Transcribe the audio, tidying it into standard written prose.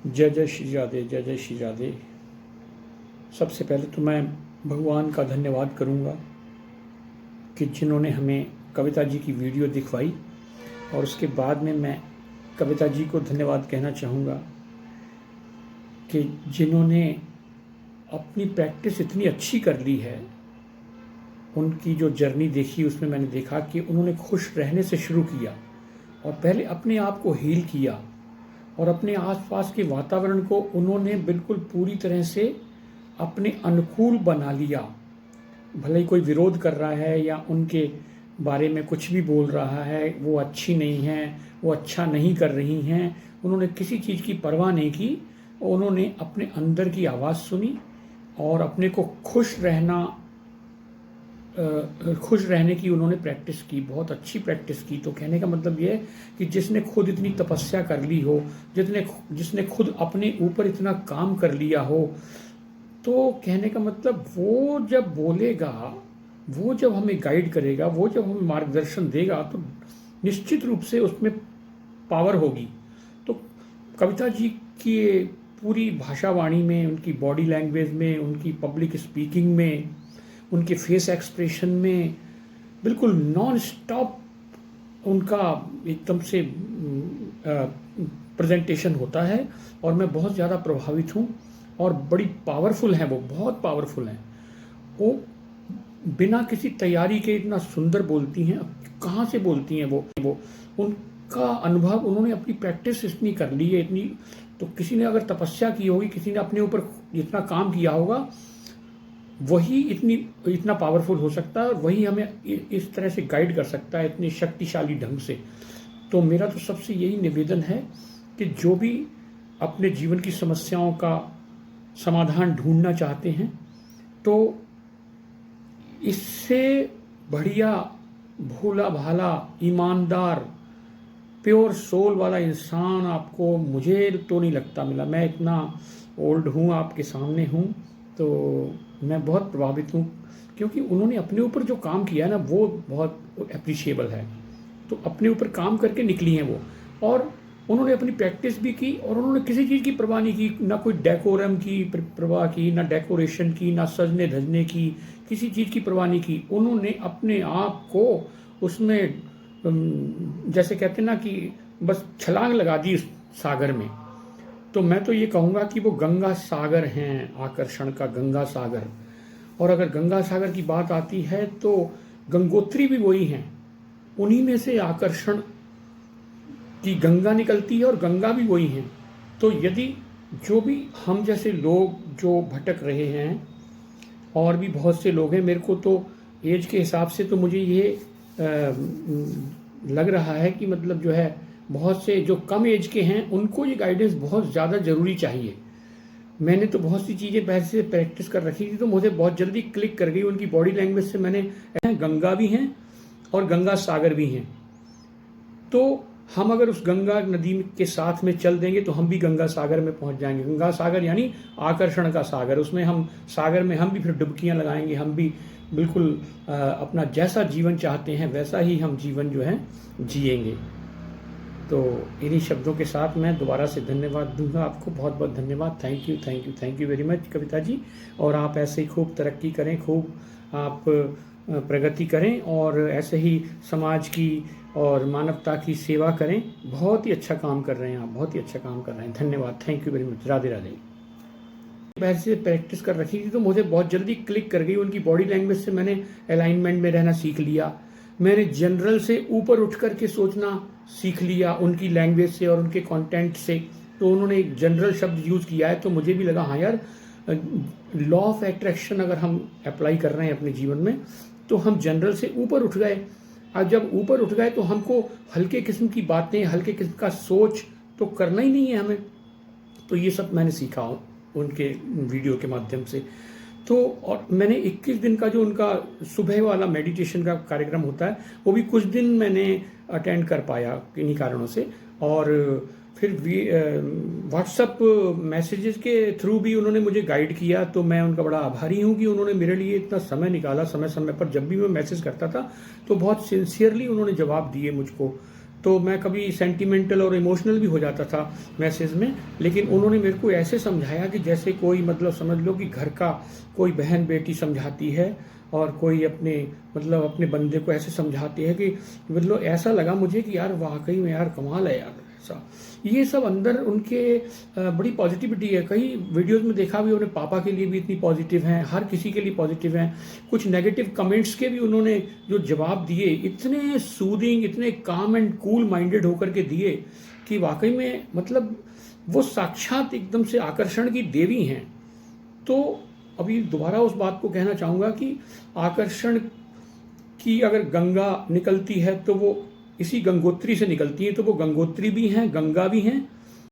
जय जय श्री राधे, जय जय श्री राधे। सबसे पहले तो मैं भगवान का धन्यवाद करूंगा कि जिन्होंने हमें कविता जी की वीडियो दिखवाई, और उसके बाद में मैं कविता जी को धन्यवाद कहना चाहूँगा कि जिन्होंने अपनी प्रैक्टिस इतनी अच्छी कर ली है। उनकी जो जर्नी देखी उसमें मैंने देखा कि उन्होंने खुश रहने से शुरू किया और पहले अपने आप को हील किया और अपने आसपास के वातावरण को उन्होंने बिल्कुल पूरी तरह से अपने अनुकूल बना लिया। भले ही कोई विरोध कर रहा है या उनके बारे में कुछ भी बोल रहा है, वो अच्छी नहीं है, वो अच्छा नहीं कर रही हैं, उन्होंने किसी चीज़ की परवाह नहीं की। उन्होंने अपने अंदर की आवाज़ सुनी और अपने को खुश रहने की उन्होंने प्रैक्टिस की, बहुत अच्छी प्रैक्टिस की। तो कहने का मतलब ये है कि जिसने खुद इतनी तपस्या कर ली हो, जिसने खुद अपने ऊपर इतना काम कर लिया हो, तो कहने का मतलब वो जब बोलेगा, वो जब हमें गाइड करेगा, वो जब हमें मार्गदर्शन देगा, तो निश्चित रूप से उसमें पावर होगी। तो कविता जी की पूरी भाषावाणी में, उनकी बॉडी लैंग्वेज में, उनकी पब्लिक स्पीकिंग में, उनके फेस एक्सप्रेशन में बिल्कुल नॉन स्टॉप उनका एकदम से प्रेजेंटेशन होता है और मैं बहुत ज़्यादा प्रभावित हूँ। और बड़ी पावरफुल हैं, वो बहुत पावरफुल हैं। वो बिना किसी तैयारी के इतना सुंदर बोलती हैं। कहाँ से बोलती हैं वो उनका अनुभव, उन्होंने अपनी प्रैक्टिस इतनी कर ली है, इतनी। तो किसी ने अगर तपस्या की होगी, किसी ने अपने ऊपर इतना काम किया होगा, वही इतना पावरफुल हो सकता है और वही हमें इस तरह से गाइड कर सकता है, इतनी शक्तिशाली ढंग से। तो मेरा तो सबसे यही निवेदन है कि जो भी अपने जीवन की समस्याओं का समाधान ढूंढना चाहते हैं, तो इससे बढ़िया भोला भाला ईमानदार प्योर सोल वाला इंसान आपको, मुझे तो नहीं लगता मिला। मैं इतना ओल्ड हूँ, आपके सामने हूँ, तो मैं बहुत प्रभावित हूँ क्योंकि उन्होंने अपने ऊपर जो काम किया है ना, वो बहुत अप्रिशिएबल है। तो अपने ऊपर काम करके निकली हैं वो, और उन्होंने अपनी प्रैक्टिस भी की और उन्होंने किसी चीज़ की परवाह नहीं की, ना कोई डेकोरम की परवाह की, ना डेकोरेशन की, ना सजने धजने की, किसी चीज़ की परवाह नहीं की। उन्होंने अपने आप को उसमें जैसे कहते हैं ना कि बस छलांग लगा दी उस सागर में। तो मैं तो ये कहूँगा कि वो गंगा सागर हैं, आकर्षण का गंगा सागर। और अगर गंगा सागर की बात आती है तो गंगोत्री भी वही हैं, उन्हीं में से आकर्षण की गंगा निकलती है और गंगा भी वही हैं। तो यदि जो भी हम जैसे लोग जो भटक रहे हैं, और भी बहुत से लोग हैं, मेरे को तो एज के हिसाब से तो मुझे ये लग रहा है कि मतलब जो है, बहुत से जो कम एज के हैं उनको ये गाइडेंस बहुत ज़्यादा ज़रूरी चाहिए। मैंने तो बहुत सी चीज़ें पहले से प्रैक्टिस कर रखी थी, तो मुझे बहुत जल्दी क्लिक कर गई उनकी बॉडी लैंग्वेज से। मैंने गंगा भी हैं और गंगा सागर भी हैं, तो हम अगर उस गंगा नदी के साथ में चल देंगे तो हम भी गंगा सागर में पहुंच जाएंगे। गंगा सागर यानी आकर्षण का सागर, उसमें हम सागर में हम भी फिर डुबकियां लगाएंगे, हम भी बिल्कुल अपना जैसा जीवन चाहते हैं वैसा ही हम जीवन जो है जिएंगे। तो इन्हीं शब्दों के साथ मैं दोबारा से धन्यवाद दूंगा आपको, बहुत बहुत धन्यवाद। Thank you, thank you, thank you very much Kavita ji. और आप ऐसे ही खूब तरक्की करें, खूब आप प्रगति करें और ऐसे ही समाज की और मानवता की सेवा करें। बहुत ही अच्छा काम कर रहे हैं आप, बहुत ही अच्छा काम कर रहे हैं। धन्यवाद, thank you very much. Radhe Radhe. पहले से प्रैक्टिस कर रखी थी तो मुझे बहुत जल्दी क्लिक कर गई उनकी बॉडी लैंग्वेज से। मैंने अलाइनमेंट में रहना सीख लिया, मैंने जनरल से ऊपर उठ कर के सोचना सीख लिया उनकी लैंग्वेज से और उनके कंटेंट से। तो उन्होंने एक जनरल शब्द यूज़ किया है, तो मुझे भी लगा हाँ यार, लॉ ऑफ अट्रैक्शन अगर हम अप्लाई कर रहे हैं अपने जीवन में, तो हम जनरल से ऊपर उठ गए। अब जब ऊपर उठ गए तो हमको हल्के किस्म की बातें, हल्के किस्म का सोच तो करना ही नहीं है हमें। तो ये सब मैंने सीखा उनके वीडियो के माध्यम से। तो और मैंने 21 दिन का जो उनका सुबह वाला मेडिटेशन का कार्यक्रम होता है, वो भी कुछ दिन मैंने अटेंड कर पाया इन्हीं कारणों से। और फिर व्हाट्सअप मैसेजेस के थ्रू भी उन्होंने मुझे गाइड किया, तो मैं उनका बड़ा आभारी हूँ कि उन्होंने मेरे लिए इतना समय निकाला। समय समय पर जब भी मैं मैसेज करता था तो बहुत सिंसियरली उन्होंने जवाब दिए मुझको। तो मैं कभी सेंटिमेंटल और इमोशनल भी हो जाता था मैसेज में, लेकिन उन्होंने मेरे को ऐसे समझाया कि जैसे कोई मतलब समझ लो कि घर का कोई बहन बेटी समझाती है और कोई अपने मतलब अपने बंदे को ऐसे समझाती है कि मतलब ऐसा लगा मुझे कि यार वाकई में यार कमाल है यार। ऐसा ये सब अंदर उनके बड़ी पॉजिटिविटी है। कई वीडियोस में देखा भी उन्होंने पापा के लिए भी इतनी पॉजिटिव हैं, हर किसी के लिए पॉजिटिव हैं। कुछ नेगेटिव कमेंट्स के भी उन्होंने जो जवाब दिए इतने सूदिंग, इतने काम एंड कूल माइंडेड होकर के दिए कि वाकई में मतलब वो साक्षात एकदम से आकर्षण की देवी हैं। तो अभी दोबारा उस बात को कहना चाहूँगा कि आकर्षण की अगर गंगा निकलती है तो वो इसी गंगोत्री से निकलती है, तो वो गंगोत्री भी हैं, गंगा भी हैं